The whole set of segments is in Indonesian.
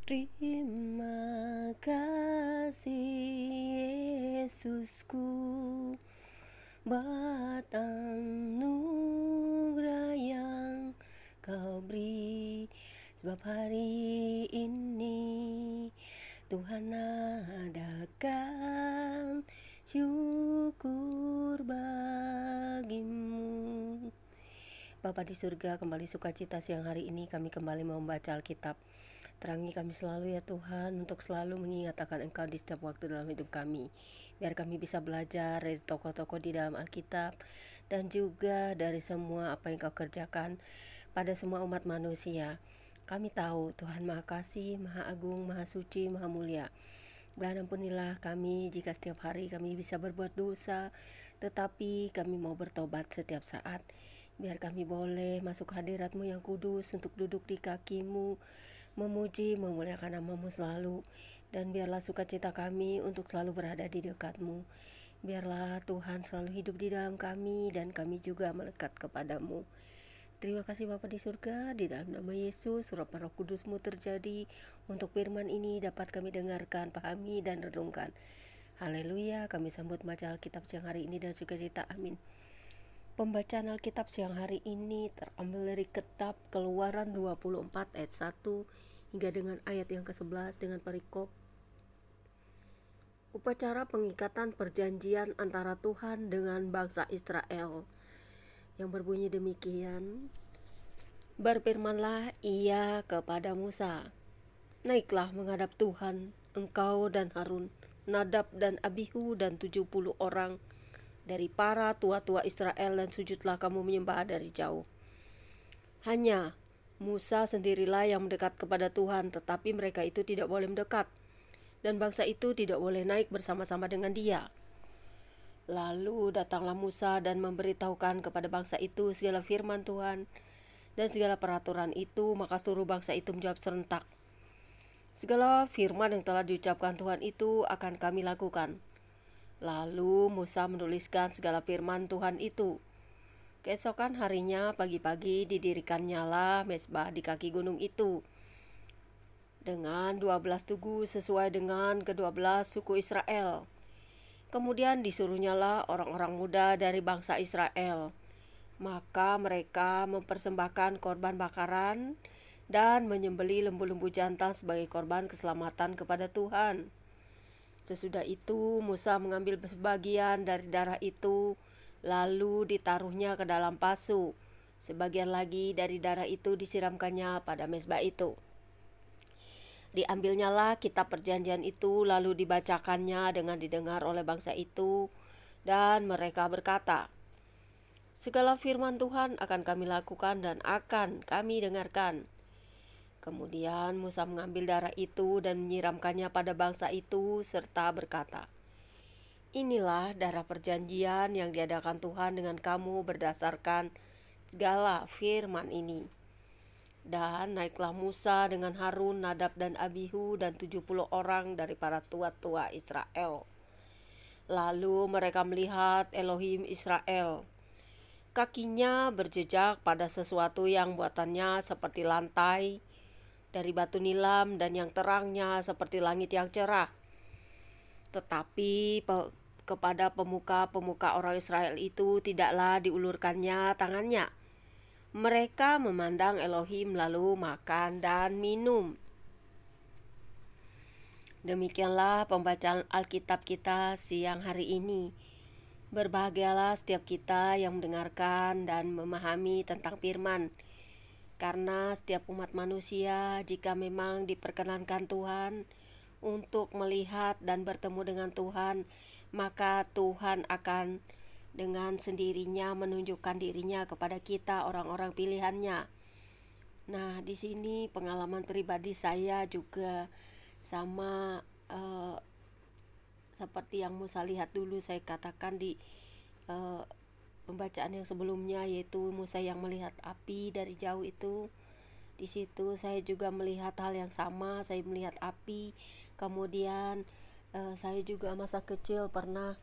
Terima kasih Yesusku buat anugerah yang kau beri. Sebab hari ini Tuhan adakan syukur bagimu. Bapa di surga, kembali sukacita siang hari ini kami kembali membaca Alkitab. Terangi kami selalu ya Tuhan, untuk selalu mengingat akan Engkau di setiap waktu dalam hidup kami. Biar kami bisa belajar dari tokoh-tokoh di dalam Alkitab, dan juga dari semua apa yang Kau kerjakan pada semua umat manusia. Kami tahu Tuhan Maha Kasih, Maha Agung, Maha Suci, Maha Mulia. Dan ampunilah kami jika setiap hari kami bisa berbuat dosa, tetapi kami mau bertobat setiap saat. Biar kami boleh masuk hadirat-Mu yang kudus untuk duduk di kaki-Mu, memuji, memuliakan nama-Mu selalu. Dan biarlah sukacita kami untuk selalu berada di dekat-Mu. Biarlah Tuhan selalu hidup di dalam kami, dan kami juga melekat kepadamu. Terima kasih Bapa di surga, di dalam nama Yesus, urapan Roh Kudus-Mu terjadi untuk firman ini dapat kami dengarkan, pahami, dan renungkan. Haleluya, kami sambut baca Alkitab siang hari ini dan sukacita, amin. Pembacaan Alkitab siang hari ini terambil dari kitab Keluaran 24 ayat 1 hingga dengan ayat yang ke-11 dengan perikop upacara pengikatan perjanjian antara Tuhan dengan bangsa Israel, yang berbunyi demikian. Berfirmanlah ia kepada Musa, naiklah menghadap Tuhan, engkau dan Harun, Nadab dan Abihu dan 70 orang dari para tua-tua Israel, dan sujudlah kamu menyembah dari jauh. Hanya Musa sendirilah yang mendekat kepada Tuhan, tetapi mereka itu tidak boleh mendekat, dan bangsa itu tidak boleh naik bersama-sama dengan dia. Lalu datanglah Musa dan memberitahukan kepada bangsa itu segala firman Tuhan dan segala peraturan itu. Maka seluruh bangsa itu menjawab serentak, segala firman yang telah diucapkan Tuhan itu akan kami lakukan. Lalu Musa menuliskan segala firman Tuhan itu. Keesokan harinya pagi-pagi didirikannya lah mezbah di kaki gunung itu dengan 12 tugu sesuai dengan ke-12 suku Israel. Kemudian disuruhnyalah orang-orang muda dari bangsa Israel. Maka mereka mempersembahkan korban bakaran dan menyembelih lembu-lembu jantan sebagai korban keselamatan kepada Tuhan. Sesudah itu Musa mengambil sebagian dari darah itu, lalu ditaruhnya ke dalam pasu. Sebagian lagi dari darah itu disiramkannya pada mezbah itu. Diambilnyalah kitab perjanjian itu, lalu dibacakannya dengan didengar oleh bangsa itu, dan mereka berkata, segala firman Tuhan akan kami lakukan dan akan kami dengarkan. Kemudian Musa mengambil darah itu dan menyiramkannya pada bangsa itu serta berkata, inilah darah perjanjian yang diadakan Tuhan dengan kamu berdasarkan segala firman ini. Dan naiklah Musa dengan Harun, Nadab dan Abihu dan 70 orang dari para tua-tua Israel. Lalu mereka melihat Elohim Israel. Kakinya berjejak pada sesuatu yang buatannya seperti lantai dari batu nilam, dan yang terangnya seperti langit yang cerah. Tetapi kepada pemuka-pemuka orang Israel itu tidaklah diulurkannya tangannya. Mereka memandang Elohim lalu makan dan minum. Demikianlah pembacaan Alkitab kita siang hari ini. Berbahagialah setiap kita yang mendengarkan dan memahami tentang firman, karena setiap umat manusia, jika memang diperkenankan Tuhan untuk melihat dan bertemu dengan Tuhan, maka Tuhan akan dengan sendirinya menunjukkan dirinya kepada kita, orang-orang pilihannya. Nah, di sini pengalaman pribadi saya juga sama seperti yang Musa lihat dulu saya katakan di pembacaan yang sebelumnya, yaitu Musa yang melihat api dari jauh itu. Di situ saya juga melihat hal yang sama, saya melihat api. Kemudian saya juga masa kecil pernah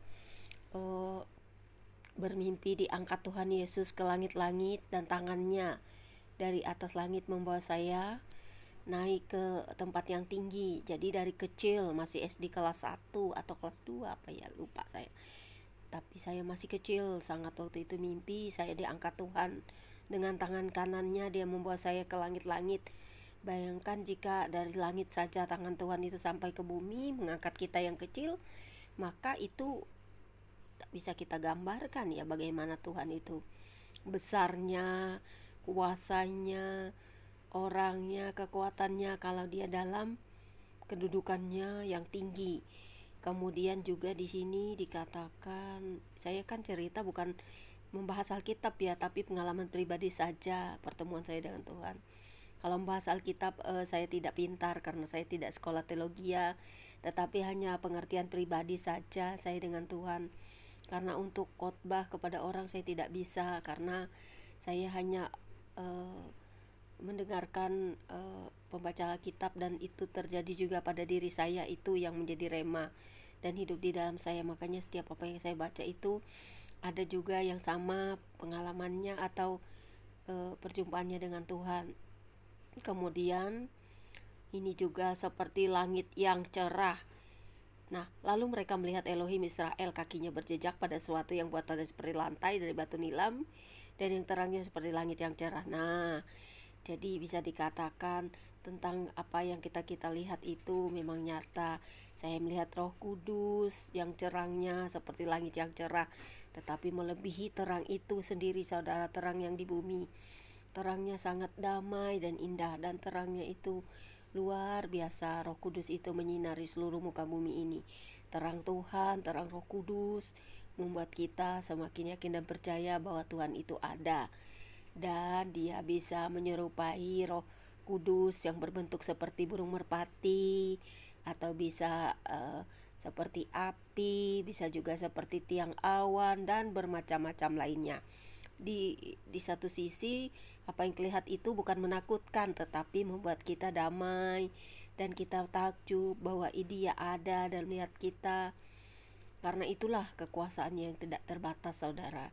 bermimpi diangkat Tuhan Yesus ke langit-langit dan tangannya dari atas langit membawa saya. naik ke tempat yang tinggi. Jadi dari kecil, masih SD kelas 1 atau kelas 2 apa ya, lupa saya. Tapi saya masih kecil sangat waktu itu, mimpi saya diangkat Tuhan. Dengan tangan kanannya dia membawa saya ke langit-langit. Bayangkan jika dari langit saja tangan Tuhan itu sampai ke bumi mengangkat kita yang kecil, maka itu tak bisa kita gambarkan ya bagaimana Tuhan itu besarnya, kuasanya, orangnya, kekuatannya kalau dia dalam kedudukannya yang tinggi. Kemudian juga di sini dikatakan, saya kan cerita bukan membahas Alkitab ya, tapi pengalaman pribadi saja pertemuan saya dengan Tuhan. Kalau membahas Alkitab saya tidak pintar karena saya tidak sekolah teologi ya, tetapi hanya pengertian pribadi saja saya dengan Tuhan. Karena untuk khotbah kepada orang saya tidak bisa, karena saya hanya mendengarkan pembaca Alkitab, dan itu terjadi juga pada diri saya, itu yang menjadi rema dan hidup di dalam saya. Makanya setiap apa yang saya baca itu ada juga yang sama pengalamannya atau perjumpaannya dengan Tuhan. Kemudian ini juga seperti langit yang cerah. Nah, lalu mereka melihat Elohim Israel, kakinya berjejak pada sesuatu yang buatannya seperti lantai dari batu nilam, dan yang terangnya seperti langit yang cerah. Nah, jadi bisa dikatakan tentang apa yang kita lihat itu memang nyata. Saya melihat Roh Kudus yang terangnya seperti langit yang cerah, tetapi melebihi terang itu sendiri, saudara, terang yang di bumi. Terangnya sangat damai dan indah, dan terangnya itu luar biasa. Roh Kudus itu menyinari seluruh muka bumi ini. Terang Tuhan, terang Roh Kudus membuat kita semakin yakin dan percaya bahwa Tuhan itu ada, dan dia bisa menyerupai Roh Kudus yang berbentuk seperti burung merpati, atau bisa seperti api, bisa juga seperti tiang awan, dan bermacam-macam lainnya. Di satu sisi apa yang terlihat itu bukan menakutkan, tetapi membuat kita damai, dan kita takjub bahwa Dia ada dan melihat kita. Karena itulah kekuasaannya yang tidak terbatas, saudara.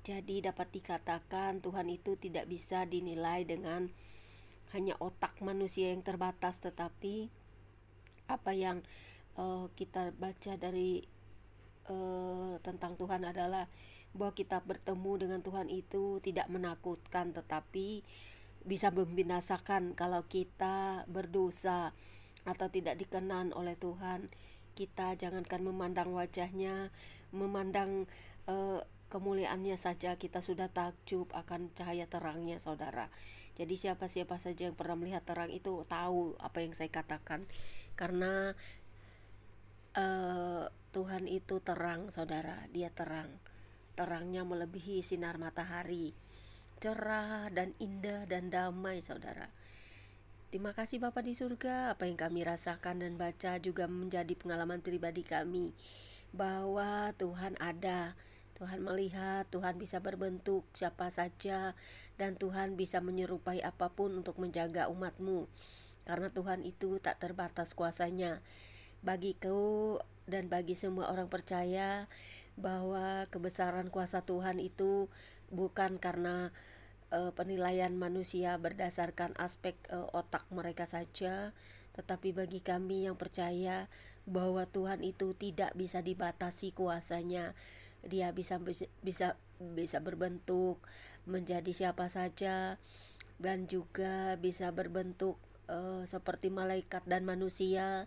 Jadi dapat dikatakan Tuhan itu tidak bisa dinilai dengan hanya otak manusia yang terbatas, tetapi apa yang kita baca dari tentang Tuhan adalah bahwa kita bertemu dengan Tuhan itu tidak menakutkan, tetapi bisa membinasakan kalau kita berdosa atau tidak dikenan oleh Tuhan. Kita jangankan memandang wajahnya, memandang kemuliaannya saja kita sudah takjub akan cahaya terangnya, saudara. Jadi siapa-siapa saja yang pernah melihat terang itu tahu apa yang saya katakan. Karena Tuhan itu terang, saudara. Dia terang. Terangnya melebihi sinar matahari. Cerah dan indah dan damai, saudara. Terima kasih Bapa di surga. Apa yang kami rasakan dan baca juga menjadi pengalaman pribadi kami, bahwa Tuhan ada, Tuhan melihat, Tuhan bisa berbentuk siapa saja, dan Tuhan bisa menyerupai apapun untuk menjaga umat-Mu. Karena Tuhan itu tak terbatas kuasanya. Bagiku dan bagi semua orang percaya bahwa kebesaran kuasa Tuhan itu bukan karena penilaian manusia berdasarkan aspek otak mereka saja, tetapi bagi kami yang percaya bahwa Tuhan itu tidak bisa dibatasi kuasanya. Dia bisa berbentuk menjadi siapa saja, dan juga bisa berbentuk seperti malaikat dan manusia.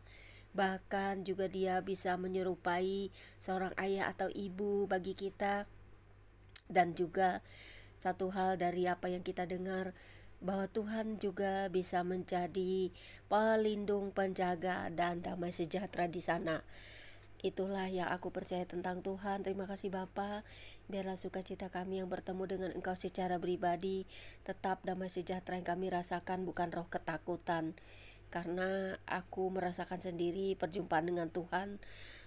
Bahkan juga dia bisa menyerupai seorang ayah atau ibu bagi kita. Dan juga satu hal dari apa yang kita dengar, bahwa Tuhan juga bisa menjadi pelindung, penjaga, dan damai sejahtera di sana. Itulah yang aku percaya tentang Tuhan. Terima kasih Bapa. Biarlah sukacita kami yang bertemu dengan Engkau secara pribadi tetap damai sejahtera yang kami rasakan, bukan roh ketakutan. Karena aku merasakan sendiri perjumpaan dengan Tuhan.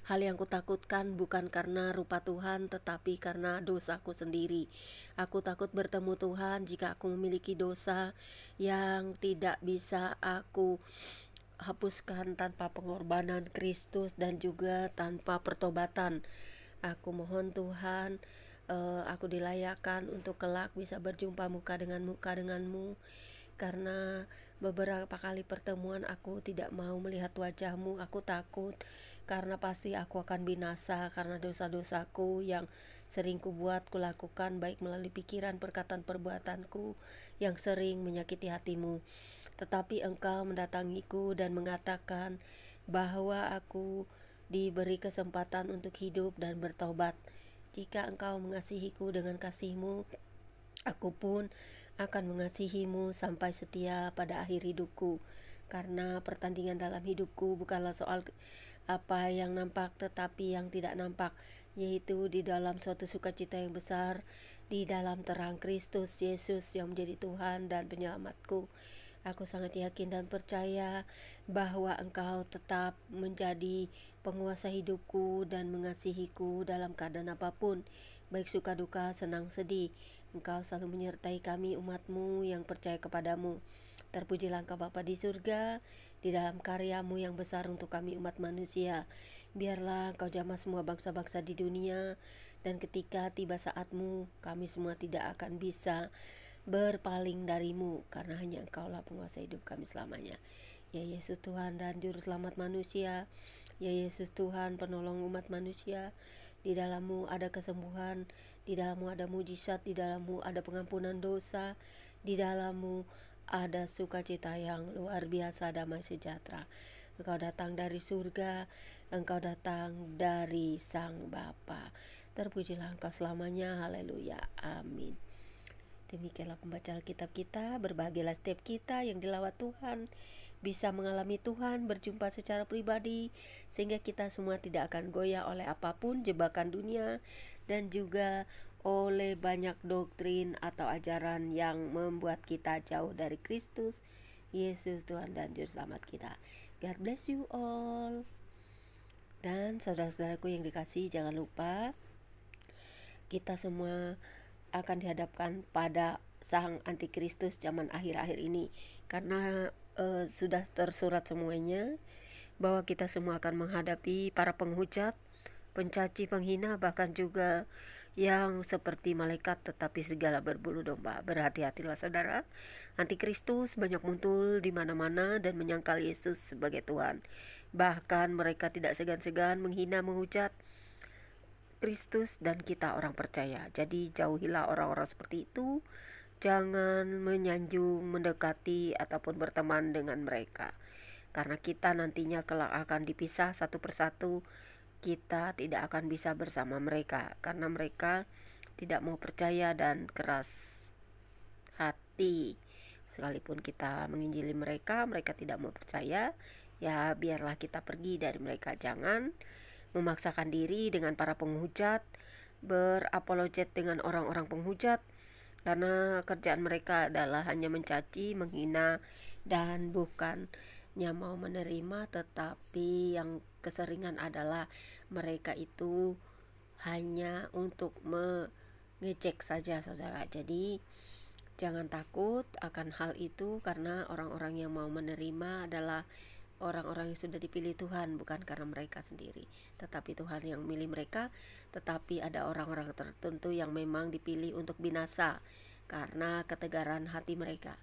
Hal yang kutakutkan bukan karena rupa Tuhan, tetapi karena dosaku sendiri. Aku takut bertemu Tuhan jika aku memiliki dosa yang tidak bisa aku hapuskan tanpa pengorbanan Kristus dan juga tanpa pertobatan. Aku mohon Tuhan, aku dilayakkan untuk kelak bisa berjumpa muka dengan muka denganmu, karena beberapa kali pertemuan aku tidak mau melihat wajah-Mu. Aku takut karena pasti aku akan binasa karena dosa-dosaku yang sering kubuat, kulakukan, baik melalui pikiran, perkataan, perbuatanku yang sering menyakiti hati-Mu. Tetapi Engkau mendatangiku dan mengatakan bahwa aku diberi kesempatan untuk hidup dan bertobat. Jika Engkau mengasihiku dengan kasih-Mu, aku pun akan mengasihi-Mu sampai setia pada akhir hidupku. Karena pertandingan dalam hidupku bukanlah soal apa yang nampak, tetapi yang tidak nampak, yaitu di dalam suatu sukacita yang besar, di dalam terang Kristus Yesus yang menjadi Tuhan dan penyelamatku. Aku sangat yakin dan percaya bahwa Engkau tetap menjadi penguasa hidupku dan mengasihiku dalam keadaan apapun, baik suka duka, senang sedih. Engkau selalu menyertai kami umat-Mu yang percaya kepadamu. Terpujilah Engkau Bapa di surga, di dalam karya-Mu yang besar untuk kami umat manusia. Biarlah Engkau jamah semua bangsa-bangsa di dunia, dan ketika tiba saat-Mu, kami semua tidak akan bisa berpaling dari-Mu, karena hanya Engkaulah penguasa hidup kami selamanya. Ya Yesus Tuhan dan Juru Selamat manusia, ya Yesus Tuhan penolong umat manusia. Di dalam-Mu ada kesembuhan, di dalam-Mu ada mujizat, di dalam-Mu ada pengampunan dosa, di dalam-Mu ada sukacita yang luar biasa, damai sejahtera. Engkau datang dari surga, Engkau datang dari Sang Bapa. Terpujilah Engkau selamanya, haleluya, amin. Demikianlah pembacaan Alkitab kita. Berbahagialah setiap kita yang dilawat Tuhan, bisa mengalami Tuhan, berjumpa secara pribadi, sehingga kita semua tidak akan goyah oleh apapun jebakan dunia, dan juga oleh banyak doktrin atau ajaran yang membuat kita jauh dari Kristus Yesus Tuhan dan Juru Selamat kita. God bless you all. Dan saudara-saudaraku yang dikasihi, jangan lupa kita semua akan dihadapkan pada sang antikristus zaman akhir-akhir ini, karena sudah tersurat semuanya bahwa kita semua akan menghadapi para penghujat, pencaci, penghina, bahkan juga yang seperti malaikat tetapi segala berbulu domba. Berhati-hatilah saudara, antikristus banyak muncul di mana-mana dan menyangkal Yesus sebagai Tuhan. Bahkan mereka tidak segan-segan menghina, menghujat Kristus dan kita orang percaya. Jadi jauhilah orang-orang seperti itu. Jangan menyanjung, mendekati ataupun berteman dengan mereka, karena kita nantinya kelak akan dipisah satu persatu. Kita tidak akan bisa bersama mereka karena mereka tidak mau percaya dan keras hati. Sekalipun kita menginjili mereka, mereka tidak mau percaya. Ya biarlah kita pergi dari mereka. Jangan memaksakan diri dengan para penghujat, berapologet dengan orang-orang penghujat, karena kerjaan mereka adalah hanya mencaci, menghina, dan bukannya mau menerima, tetapi yang keseringan adalah mereka itu hanya untuk mengecek saja saudara. Jadi jangan takut akan hal itu, karena orang-orang yang mau menerima adalah orang-orang yang sudah dipilih Tuhan, bukan karena mereka sendiri, tetapi Tuhan yang memilih mereka. Tetapi ada orang-orang tertentu yang memang dipilih untuk binasa karena ketegaran hati mereka.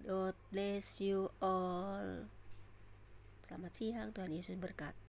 God bless you all. Selamat siang, Tuhan Yesus berkati.